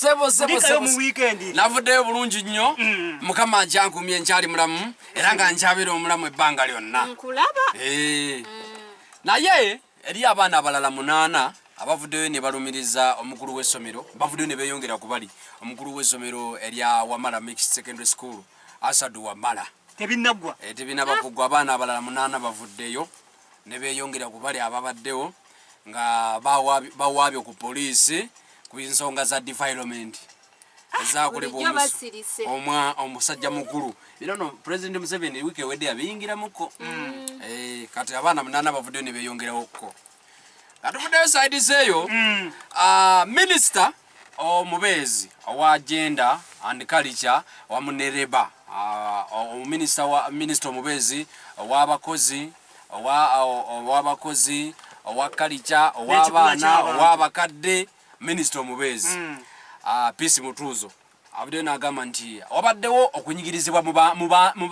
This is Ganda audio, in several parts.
sebo mu weekend navuddeyo bulungi nnyo mukama anjankumye nkyali mulamu era nga nkyabira omulamu ebbanga lyonna nkulaba naye eri abaana abalala 8 abavuddeyo ne balumiriza omukulu w'essomero bavuddeyo ne beeyongera ku bali omukulu w'essomero erya Wamala Mixed Secondary School Asadu Wamala tebinaggwa tebinabakugwa abaana abalala 8 bavuddeyo ne beeyongera ku bali ababaddewo nga bawaabye ku poliisi ku nsonga za defilement ezakolebwa omusajja mukulu era no President Museveni wiki ewedde abiyingiramuko kati abaana 8 bavuddeyo ne beeyongerawokko katuvuddeyo side zeeyo Minister omubezi owa Gender and Culture wamunereba Minister omubezi ow'abakozi owa Culture ow'abaana ow'abakadde Minister omubezi Peace Mutuzo abadde n'agamba nti wabaddewo okunyigirizibwa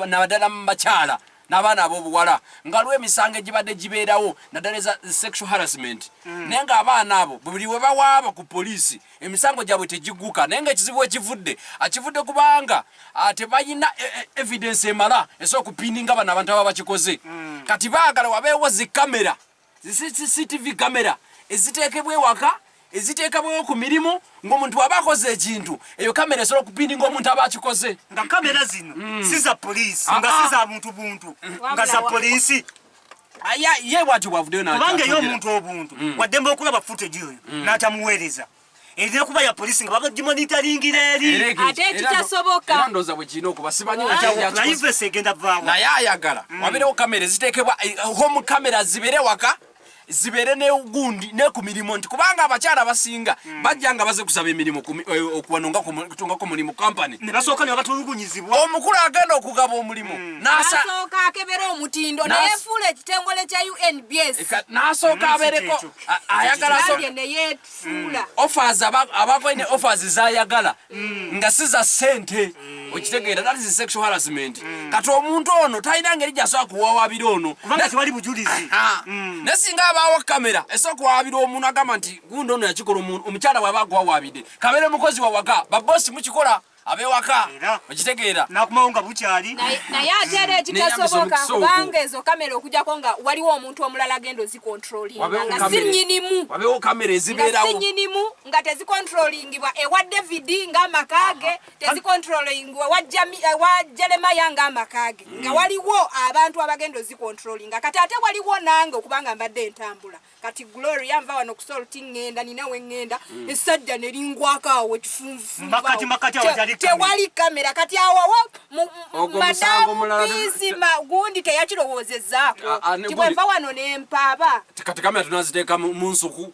naddala mu bakyala n'abaana ab'obuwala nga lwe emisango egibadde gibeerawo naddala eza sexual harassment naye nga abaana abo buli we bawaaba ku poliisi emisango gyabwe tegigguka naye nga ekizibu ekivudde kubanga tebalina evidence emala esobola okupininga bano abantu aba bakikoze kati baagala wabeewo zikamera CCTV kamera eziteekebwa ewaka eziteekebwayo ku mirimu ng'omuntu waba akoze ekintu eyo kamera esobola okupindinga omuntu aba akikoze nga kamera zino si za poliisi nga si za buntu nga za poliisi ye bwatyo bwavuddeyo kubanga eyo omuntu obuntu waddembe okulaba footage oyo n'atamuweereza erina kuba ya poliisi nga bagimonitaringira eri ate ekitasoboka era ndowooza bwe kirina okuba simanyi privacy egenda vaawo naye ayagala wabeerewo kamera eziteekebwa home kamera zibeere waka zibeere negundi ne ku mirimu nti kubanga abakyala abasinga bajja nga baze kusaba emirimu okuwanonga kutungako mulimu company ne basooka ne batulugunyizibwa omukulu agenda okugaba omulimu nasooka akebera omutindo neyefuula ekitengole kya UNBS nasooka abeereko ayagala neyefuula offers abakoine offers zayagala nga si za ssente okitegeera that is sexual harassment kati omuntu ono talina ngeri gyasobola kuwawaabira ono kubanga tewali bujulizi ne singa abaawo kamera esobola kuwawaabira omuntu agamba nti gundi ono yakikola omukyala bw'aba akuwawaabidde kabeere mukozi wawaka babosi mukikola abewaka okitegeera nakumawo nga bukyali naye ate era ekitasoboka kubanga ezo kamera okujjako nga waliwo omuntu omulala agenda ozikontrolinga nga si nnyinimu wabeewo kamera ezibeerawo si nnyinimu nga tezikontrolingibwa ewa David ng'amakaage tezikontrolingibwa ewa Jeremiah ng'amakaage nga waliwo abantu abagenda ozikontrolinga kati ate waliwo nange okubanga mbadde entambula kati Gloria nva wano kusolti ngenda ninawe ngenda essajja neringwako awo ekifunfu makati tewali kamera kati awo madamu bizima gundi teyakirowoozezaako kibwenva wano nempaaba kati kamera tunaziteeka mu nsuku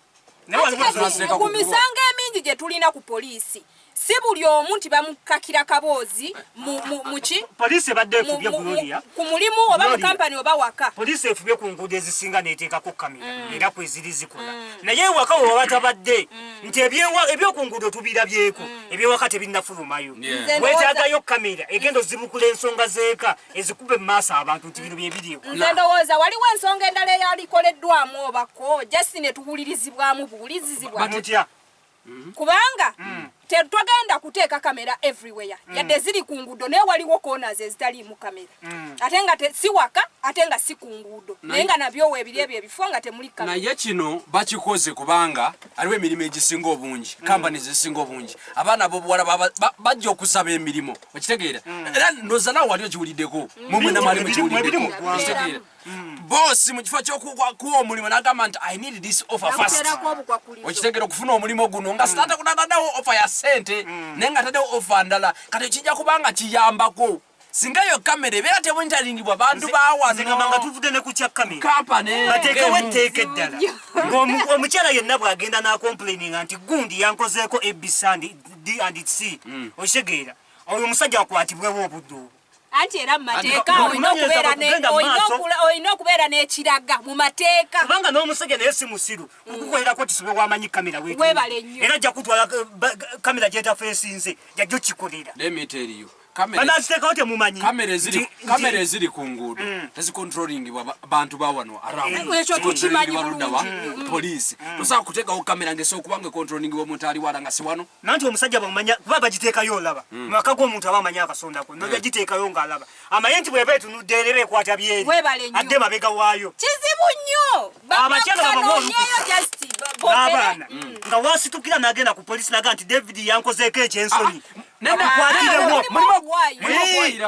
ku misango emingi gye tulina ku poliisi si buli omu nti bamukakira kaboozi muki poliisi ebadde efubye Gloria ku mulimu oba mu kampani oba waka poliisi efubye ku nguudo ezisinga neeteekako kamera era kweziri zikola naye ewaka we waba tabadde nti ebyoku nguudo tubirabyeko ebyewaka tebinnafulumayo weetaagayo kamera egenda ozibukula ensonga zeeka ezikube mu maaso abantu nti bino byebiriwo nze ndowooza waliwo ensonga endala eyalikoleddwamu obako jasi ne tuwulirizibwamu buwulizizibwa mutya kubanga tetwagenda kuteeka kamera everywhere yadde ziri ku nguudo naye waliwo corners ezitaliimu kamera ate nga si waka ate nga si ku nguudo naye nga nabyo weebiri ebyo ebifo nga temuli kamera naye kino bakikoze kubanga aliwo emirimu egisinga obungi kampani zisinga obungi abaana ab'obuwala bajja okusaba emirimu okitegeera era ndowooza nawe wali okiwuliddeko mumwe namali mukiwuliddeko okitegeera bosi mu kifo ky'okuwa omulimu n'agamba nti I need this offer first okitegeera okufuna omulimu guno nga sitata kutaddawo offer ya sente naye nga taddewo offer ndala kati kijja kubanga kiyambako singa yo kamera ebeera temonitaringibwa bantu bawanga tuvudde ne ku kya kamera bateekewo etteeka eddala omukyala yenna bw'agenda n'acomplaininga nti gundi yankozeeko ABC D and C okitegeera oyo omusajja akwatibwewo obudde obwo anti era mu mateeka olina okubeera n'ekiraga mu mateeka kubanga n'omusajja naye si musiru okukolerako kisobe wamanyi kamera webale nnyo era ajja kutwala kamera gyetafeesinze jajjo kikolera let me tell you banaziteekawo temumanyi kamera eziri ku nguudo tezicontrolingibwa bantu bawano ekyo tukimanyi poliisi tosobola kuteekawo kamera ng'esobola okuba nga econtrolingibwa omuntu ali wala nga si wano nanti omusajja bamumanya kuba bagiteekayo olaba mwaka g'omuntu aba amanyi akasondako nogagiteekayo ng'alaba amaye nti bweba etunudde era ekwata byeri adde mabega waayo kizibu nnyo abakyala n'abaana nga wasitukira n'agenda ku polisi naga nti David yankozeeko ekyensonyi mulimu okuwayira